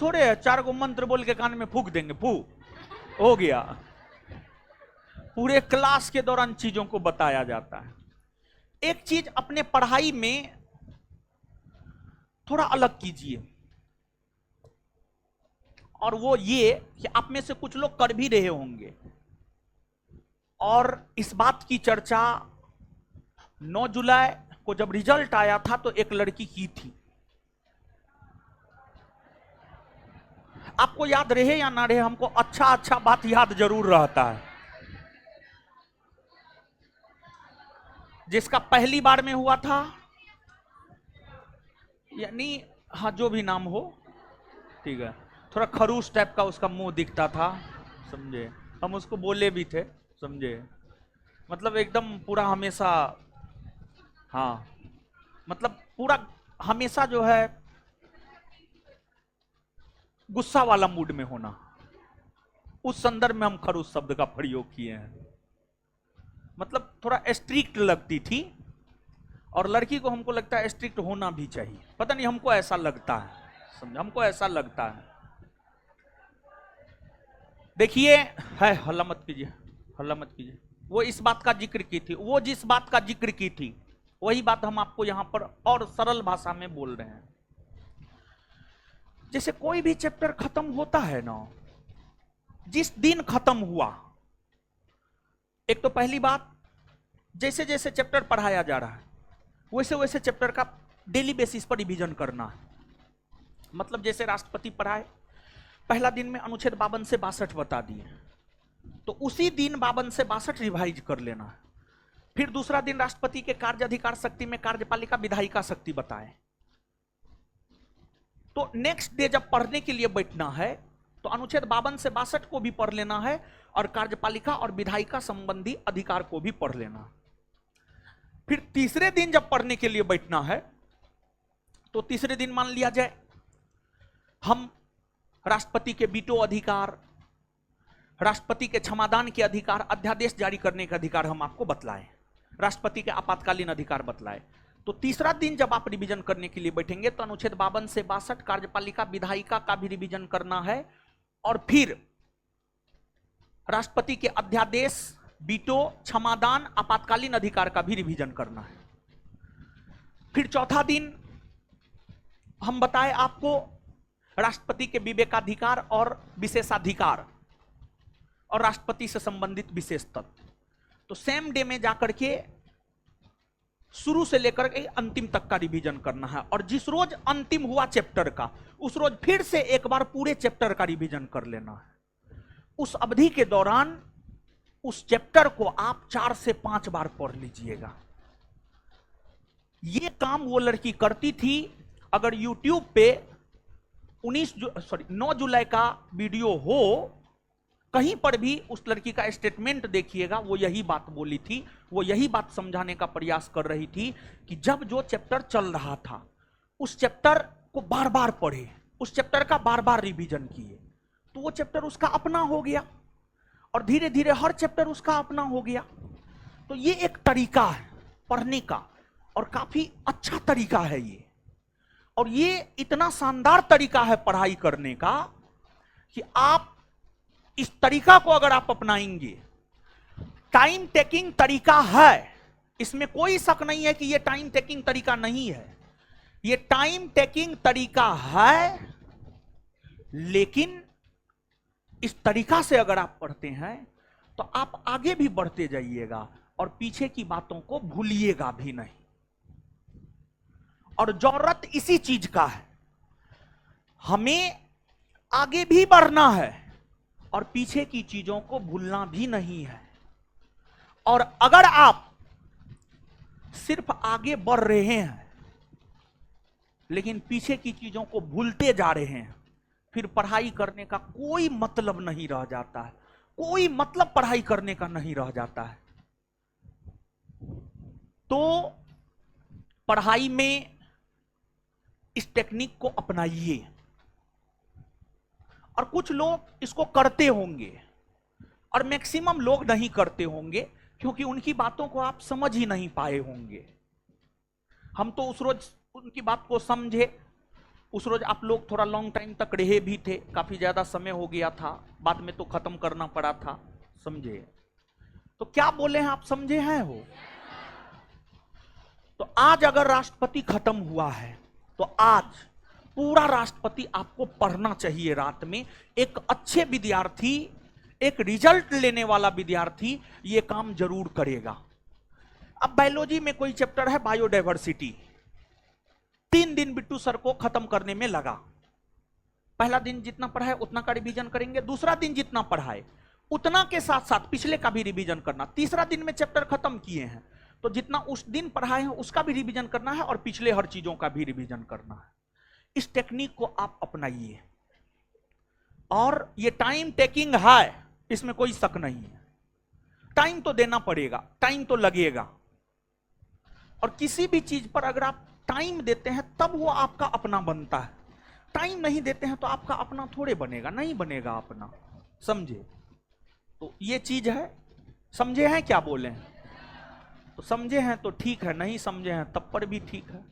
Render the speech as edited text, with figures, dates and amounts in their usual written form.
थोड़े है 4 गो मंत्र बोल के कान में फूक देंगे, फू हो गया। पूरे क्लास के दौरान चीजों को बताया जाता है। एक चीज अपने पढ़ाई में थोड़ा अलग कीजिए, और वो ये कि आप में से कुछ लोग कर भी रहे होंगे, और इस बात की चर्चा 9 जुलाई को जब रिजल्ट आया था तो एक लड़की की थी। आपको याद रहे या ना रहे, हमको अच्छा अच्छा बात याद जरूर रहता है। जिसका पहली बार में हुआ था, यानी हाँ जो भी नाम हो, ठीक है, थोड़ा खरूस टाइप का उसका मुंह दिखता था, समझे, हम उसको बोले भी थे, समझे, मतलब एकदम पूरा हमेशा, हाँ मतलब पूरा हमेशा जो है गुस्सा वाला मूड में होना, उस संदर्भ में हम खरूस शब्द का प्रयोग किए हैं। मतलब थोड़ा स्ट्रिक्ट लगती थी, और लड़की को हमको लगता है स्ट्रिक्ट होना भी चाहिए, पता नहीं हमको ऐसा लगता है, समझे, हमको ऐसा लगता है। देखिए, है हल्ला मत कीजिए, हल्ला मत कीजिए। वो इस बात का जिक्र की थी, वो जिस बात का जिक्र की थी वही बात हम आपको यहां पर और सरल भाषा में बोल रहे हैं। जैसे कोई भी चैप्टर खत्म होता है ना, जिस दिन खत्म हुआ, एक तो पहली बात, जैसे जैसे चैप्टर पढ़ाया जा रहा है वैसे वैसे चैप्टर का डेली बेसिस पर रिवीजन करना है। मतलब जैसे राष्ट्रपति पढ़ाए, पहला दिन में अनुच्छेद 52 से 62 बता दिए, तो उसी दिन 52 से 62 रिवाइज कर लेना है। फिर दूसरा दिन राष्ट्रपति के कार्य अधिकार शक्ति में कार्यपालिका विधायिका शक्ति बताए, तो नेक्स्ट डे जब पढ़ने के लिए बैठना है तो अनुच्छेद 52 से 62 को भी पढ़ लेना है, और कार्यपालिका और विधायिका संबंधी अधिकार को भी पढ़ लेना। फिर तीसरे दिन जब पढ़ने के लिए बैठना है तो तीसरे दिन मान लिया जाए हम राष्ट्रपति के वीटो अधिकार, राष्ट्रपति के क्षमादान के अधिकार, अध्यादेश जारी करने के अधिकार हम आपको बतलाएं, राष्ट्रपति के आपातकालीन अधिकार बतलाए। तो तीसरा दिन जब आप रिवीजन करने के लिए बैठेंगे तो अनुच्छेद 52 से 62 कार्यपालिका विधायिका का भी रिवीजन करना है, और फिर राष्ट्रपति के अध्यादेश, वीटो, क्षमादान, आपातकालीन अधिकार का भी रिवीजन करना है। फिर चौथा दिन हम बताए आपको राष्ट्रपति के विवेकाधिकार और विशेषाधिकार और राष्ट्रपति से संबंधित विशेष तत्व। तो सेम डे में जाकर के शुरू से लेकर के अंतिम तक का रिवीजन करना है, और जिस रोज अंतिम हुआ चैप्टर का उस रोज फिर से एक बार पूरे चैप्टर का रिवीजन कर लेना है। उस अवधि के दौरान उस चैप्टर को आप 4 से 5 बार पढ़ लीजिएगा। यह काम वो लड़की करती थी। अगर YouTube पे 9 जुलाई का वीडियो हो, कहीं पर भी उस लड़की का स्टेटमेंट देखिएगा, वो यही बात बोली थी, वो यही बात समझाने का प्रयास कर रही थी कि जब जो चैप्टर चल रहा था उस चैप्टर को बार बार पढ़े, उस चैप्टर का बार बार रिवीजन किए, तो वो चैप्टर उसका अपना हो गया, और धीरे धीरे हर चैप्टर उसका अपना हो गया। तो ये एक तरीका है पढ़ने का, और काफी अच्छा तरीका है ये, और ये इतना शानदार तरीका है पढ़ाई करने का कि आप इस तरीका को अगर आप अपनाएंगे, टाइम टेकिंग तरीका है, इसमें कोई शक नहीं है कि ये टाइम टेकिंग तरीका नहीं है, ये टाइम टेकिंग तरीका है, लेकिन इस तरीका से अगर आप पढ़ते हैं तो आप आगे भी बढ़ते जाइएगा और पीछे की बातों को भूलिएगा भी नहीं। और जरूरत इसी चीज का है, हमें आगे भी बढ़ना है और पीछे की चीजों को भूलना भी नहीं है। और अगर आप सिर्फ आगे बढ़ रहे हैं लेकिन पीछे की चीजों को भूलते जा रहे हैं, फिर पढ़ाई करने का कोई मतलब नहीं रह जाता है, कोई मतलब पढ़ाई करने का नहीं रह जाता है। तो पढ़ाई में इस टेक्निक को अपनाइए। और कुछ लोग इसको करते होंगे और मैक्सिमम लोग नहीं करते होंगे, क्योंकि उनकी बातों को आप समझ ही नहीं पाए होंगे। हम तो उस रोज उनकी बात को समझे, उस रोज आप लोग थोड़ा लॉन्ग टाइम तक रहे भी थे, काफी ज्यादा समय हो गया था, बाद में तो खत्म करना पड़ा था, समझे? तो क्या बोले हैं आप, समझे हैं हो? तो आज अगर राष्ट्रपति खत्म हुआ है तो आज पूरा राष्ट्रपति आपको पढ़ना चाहिए रात में। एक अच्छे विद्यार्थी, एक रिजल्ट लेने वाला विद्यार्थी ये काम जरूर करेगा। अब बायोलॉजी में कोई चैप्टर है बायोडायवर्सिटी, 3 दिन बिट्टू सर को खत्म करने में लगा। पहला दिन जितना पढ़ाए उतना का रिवीजन करेंगे, दूसरा दिन जितना पढ़ाए उतना के साथ साथ पिछले का भी रिवीजन करना। तीसरा दिन में चैप्टर खत्म किए हैं तो जितना उस दिन पढ़ाए हैं उसका भी रिवीजन करना है और पिछले हर चीजों का भी रिवीजन करना है। इस टेक्निक को आप अपनाइए और ये टाइम टेकिंग है, इसमें कोई शक नहीं है। टाइम तो देना पड़ेगा, टाइम तो लगेगा, और किसी भी चीज पर अगर आप टाइम देते हैं तब वो आपका अपना बनता है। टाइम नहीं देते हैं तो आपका अपना थोड़े बनेगा, नहीं बनेगा अपना, समझे? तो ये चीज है, समझे हैं क्या बोले हैं? तो समझे हैं तो ठीक है, नहीं समझे हैं तब पर भी ठीक है।